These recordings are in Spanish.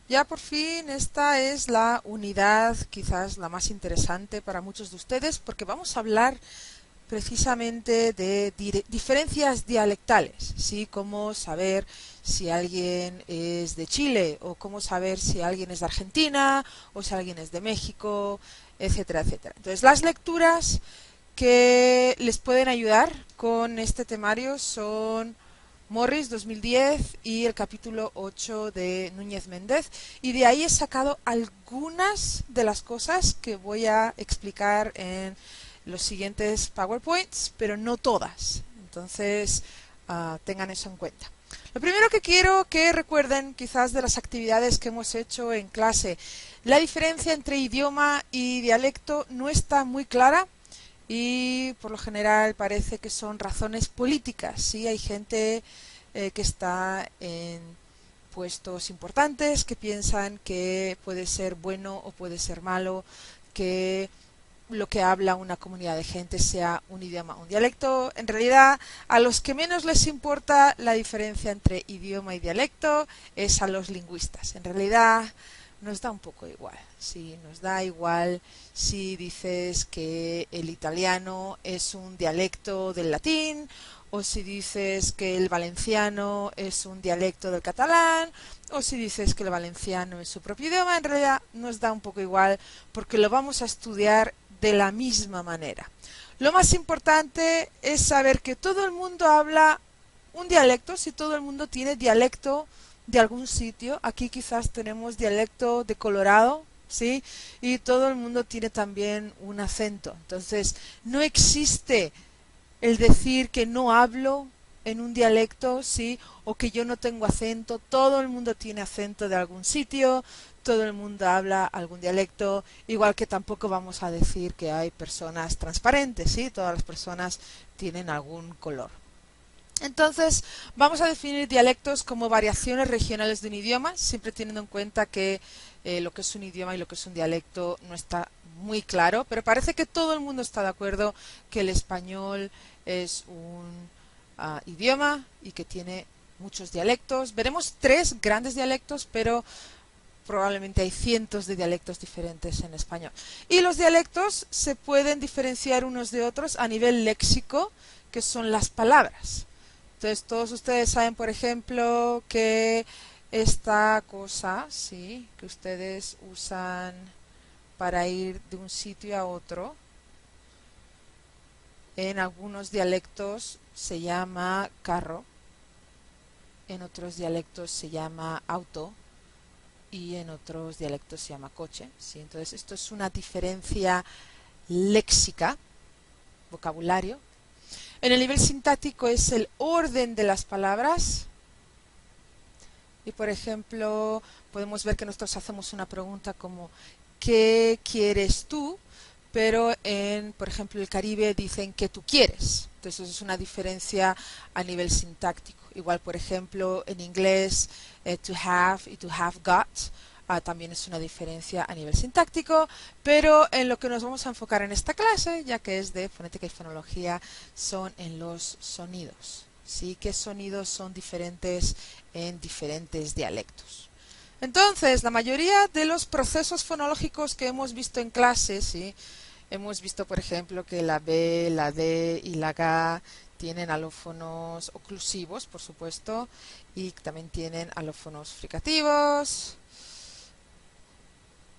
Ya por fin esta es la unidad quizás la más interesante para muchos de ustedes porque vamos a hablar precisamente de diferencias dialectales, ¿sí? Cómo saber si alguien es de Chile o cómo saber si alguien es de Argentina o si alguien es de México, etcétera, etcétera. Entonces, las lecturas que les pueden ayudar con este temario son Morris 2010 y el capítulo 8 de Núñez Méndez, y de ahí he sacado algunas de las cosas que voy a explicar en los siguientes PowerPoints, pero no todas. Entonces, tengan eso en cuenta. Lo primero que quiero que recuerden quizás de las actividades que hemos hecho en clase, la diferencia entre idioma y dialecto no está muy clara y por lo general parece que son razones políticas. Sí, hay gente que está en puestos importantes que piensan que puede ser bueno o puede ser malo, que lo que habla una comunidad de gente sea un idioma o un dialecto. En realidad, a los que menos les importa la diferencia entre idioma y dialecto es a los lingüistas. En realidad, nos da un poco igual. Sí, nos da igual si dices que el italiano es un dialecto del latín o si dices que el valenciano es un dialecto del catalán o si dices que el valenciano es su propio idioma. En realidad nos da un poco igual porque lo vamos a estudiar de la misma manera. Lo más importante es saber que todo el mundo habla un dialecto, si todo el mundo tiene dialecto de algún sitio. Aquí quizás tenemos dialecto de Colorado, ¿sí? Y todo el mundo tiene también un acento. Entonces, no existe el decir que no hablo en un dialecto, sí, o que yo no tengo acento. Todo el mundo tiene acento de algún sitio, todo el mundo habla algún dialecto, igual que tampoco vamos a decir que hay personas transparentes, sí, todas las personas tienen algún color. Entonces, vamos a definir dialectos como variaciones regionales de un idioma, siempre teniendo en cuenta que lo que es un idioma y lo que es un dialecto no está muy claro, pero parece que todo el mundo está de acuerdo que el español es un idioma y que tiene muchos dialectos. Veremos tres grandes dialectos, pero probablemente hay cientos de dialectos diferentes en español. Y los dialectos se pueden diferenciar unos de otros a nivel léxico, que son las palabras. Entonces, todos ustedes saben, por ejemplo, que esta cosa, sí, que ustedes usan para ir de un sitio a otro, en algunos dialectos se llama carro, en otros dialectos se llama auto y en otros dialectos se llama coche, ¿sí? Entonces, esto es una diferencia léxica, vocabulario. En el nivel sintáctico es el orden de las palabras. Y por ejemplo, podemos ver que nosotros hacemos una pregunta como ¿qué quieres tú? Pero en, por ejemplo, el Caribe dicen ¿qué tú quieres? Entonces es una diferencia a nivel sintáctico. Igual, por ejemplo, en inglés to have y to have got también es una diferencia a nivel sintáctico, pero en lo que nos vamos a enfocar en esta clase, ya que es de fonética y fonología, son en los sonidos. ¿Sí? ¿Qué sonidos son diferentes en diferentes dialectos? Entonces, la mayoría de los procesos fonológicos que hemos visto en clase, ¿sí? Hemos visto, por ejemplo, que la B, la D y la G tienen alófonos oclusivos, por supuesto, y también tienen alófonos fricativos.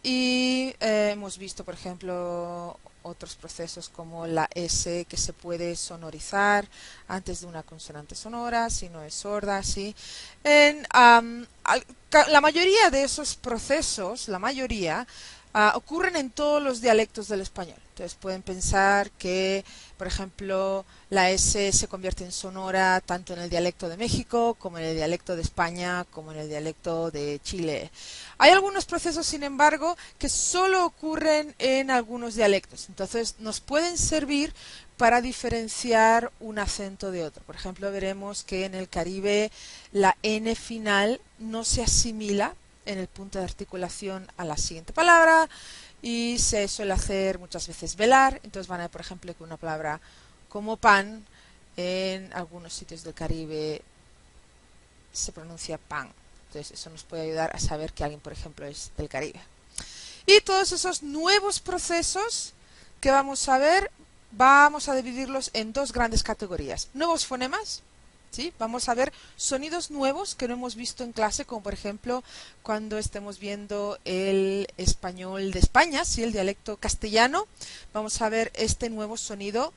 Y hemos visto, por ejemplo, otros procesos como la S que se puede sonorizar antes de una consonante sonora, si no es sorda, ¿sí? La mayoría de esos procesos, la mayoría, ocurren en todos los dialectos del español. Entonces pueden pensar que, por ejemplo, la S se convierte en sonora tanto en el dialecto de México como en el dialecto de España como en el dialecto de Chile. Hay algunos procesos, sin embargo, que solo ocurren en algunos dialectos. Entonces nos pueden servir para diferenciar un acento de otro. Por ejemplo, veremos que en el Caribe la N final no se asimila en el punto de articulación a la siguiente palabra y se suele hacer muchas veces velar. Entonces van a ver, por ejemplo, que una palabra como pan en algunos sitios del Caribe se pronuncia pan. Entonces eso nos puede ayudar a saber que alguien, por ejemplo, es del Caribe. Y todos esos nuevos procesos que vamos a ver, vamos a dividirlos en dos grandes categorías. Nuevos fonemas, ¿sí? Vamos a ver sonidos nuevos que no hemos visto en clase, como por ejemplo cuando estemos viendo el español de España, ¿sí? El dialecto castellano. Vamos a ver este nuevo sonido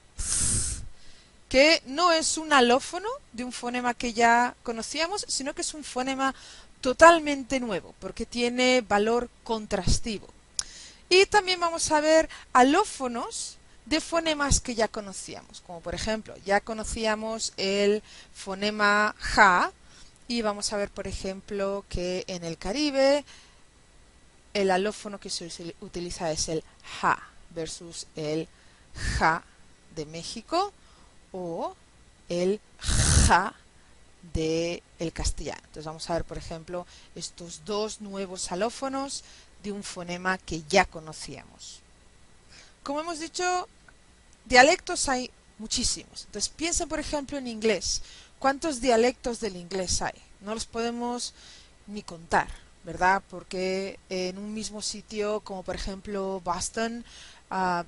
que no es un alófono de un fonema que ya conocíamos, sino que es un fonema totalmente nuevo, porque tiene valor contrastivo. Y también vamos a ver alófonos de fonemas que ya conocíamos, como por ejemplo, ya conocíamos el fonema ja, y vamos a ver, por ejemplo, que en el Caribe el alófono que se utiliza es el ja versus el ja de México o el ja del castellano. Entonces vamos a ver, por ejemplo, estos dos nuevos alófonos de un fonema que ya conocíamos. Como hemos dicho, dialectos hay muchísimos. Entonces piensen, por ejemplo, en inglés. ¿Cuántos dialectos del inglés hay? No los podemos ni contar, ¿verdad? Porque en un mismo sitio, como por ejemplo Boston,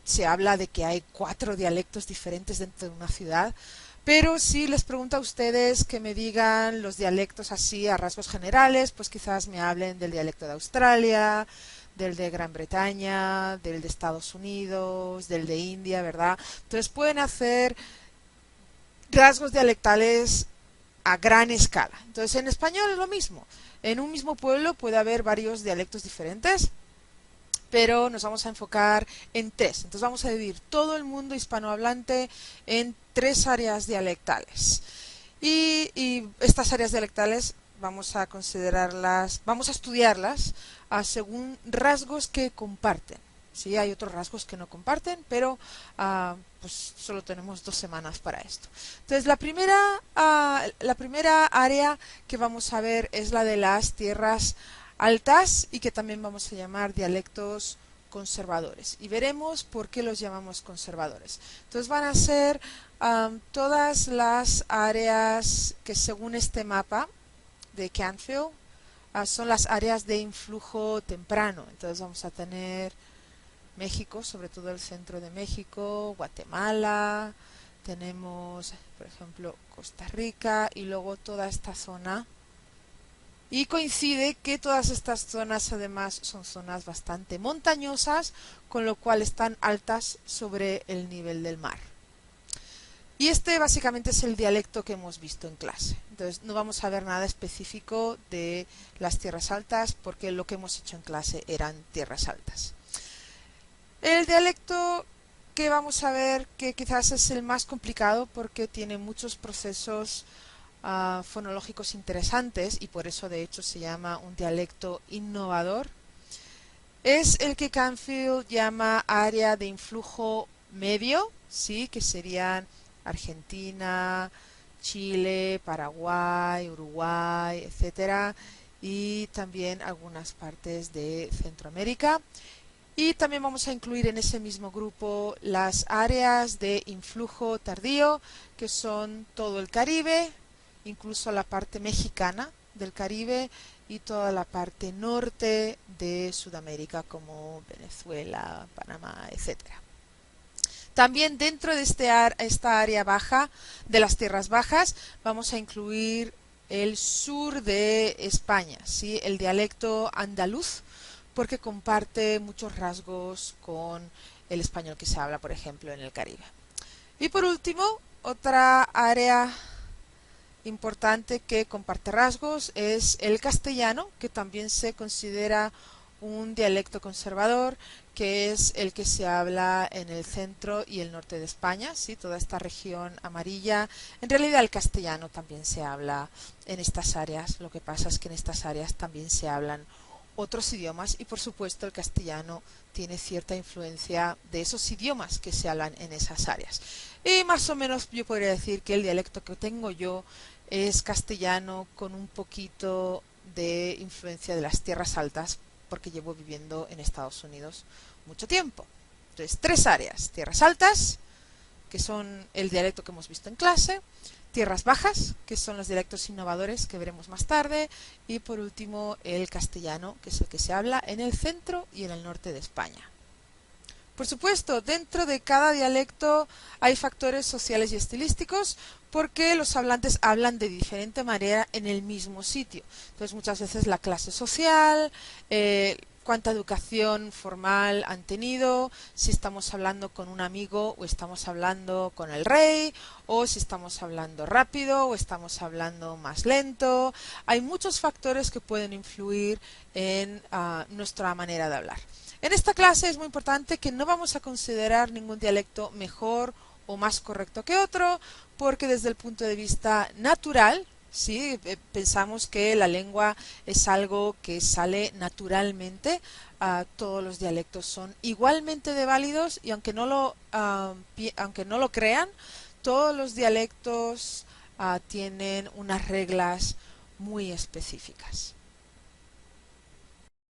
se habla de que hay 4 dialectos diferentes dentro de una ciudad. Pero si les pregunto a ustedes que me digan los dialectos así a rasgos generales, pues quizás me hablen del dialecto de Australia, del de Gran Bretaña, del de Estados Unidos, del de India, ¿verdad? Entonces pueden hacer rasgos dialectales a gran escala. Entonces en español es lo mismo. En un mismo pueblo puede haber varios dialectos diferentes, pero nos vamos a enfocar en 3. Entonces vamos a dividir todo el mundo hispanohablante en 3 áreas dialectales. Y estas áreas dialectales vamos a considerarlas, vamos a estudiarlas según rasgos que comparten. Sí, hay otros rasgos que no comparten, pero pues solo tenemos 2 semanas para esto. Entonces la primera área que vamos a ver es la de las tierras altas y que también vamos a llamar dialectos conservadores. Y veremos por qué los llamamos conservadores. Entonces van a ser todas las áreas que según este mapa de Canfield son las áreas de influjo temprano. Entonces vamos a tener México, sobre todo el centro de México, Guatemala, tenemos por ejemplo Costa Rica y luego toda esta zona. Y coincide que todas estas zonas además son zonas bastante montañosas, con lo cual están altas sobre el nivel del mar. Y este básicamente es el dialecto que hemos visto en clase. Entonces no vamos a ver nada específico de las tierras altas porque lo que hemos hecho en clase eran tierras altas. El dialecto que vamos a ver que quizás es el más complicado porque tiene muchos procesos fonológicos interesantes y por eso de hecho se llama un dialecto innovador, es el que Canfield llama área de influjo medio, ¿sí? Que serían Argentina, Chile, Paraguay, Uruguay, etcétera, y también algunas partes de Centroamérica. Y también vamos a incluir en ese mismo grupo las áreas de influjo tardío, que son todo el Caribe, incluso la parte mexicana del Caribe y toda la parte norte de Sudamérica como Venezuela, Panamá, etcétera. También dentro de esta área baja de las tierras bajas vamos a incluir el sur de España, ¿sí? El dialecto andaluz, porque comparte muchos rasgos con el español que se habla, por ejemplo, en el Caribe. Y por último, otra área importante que comparte rasgos es el castellano, que también se considera un dialecto conservador, que es el que se habla en el centro y el norte de España, ¿sí? Toda esta región amarilla. En realidad el castellano también se habla en estas áreas, lo que pasa es que en estas áreas también se hablan otros idiomas y por supuesto el castellano tiene cierta influencia de esos idiomas que se hablan en esas áreas. Y más o menos yo podría decir que el dialecto que tengo yo es castellano con un poquito de influencia de las tierras altas porque llevo viviendo en Estados Unidos mucho tiempo. Entonces, 3 áreas: tierras altas, que son el dialecto que hemos visto en clase, tierras bajas, que son los dialectos innovadores que veremos más tarde, y por último el castellano, que es el que se habla en el centro y en el norte de España. Por supuesto, dentro de cada dialecto hay factores sociales y estilísticos porque los hablantes hablan de diferente manera en el mismo sitio. Entonces muchas veces la clase social, cuánta educación formal han tenido, si estamos hablando con un amigo o estamos hablando con el rey, o si estamos hablando rápido o estamos hablando más lento. Hay muchos factores que pueden influir en nuestra manera de hablar. En esta clase es muy importante que no vamos a considerar ningún dialecto mejor o más correcto que otro, porque desde el punto de vista natural, ¿sí? Pensamos que la lengua es algo que sale naturalmente. Todos los dialectos son igualmente de válidos y aunque no lo crean, todos los dialectos tienen unas reglas muy específicas.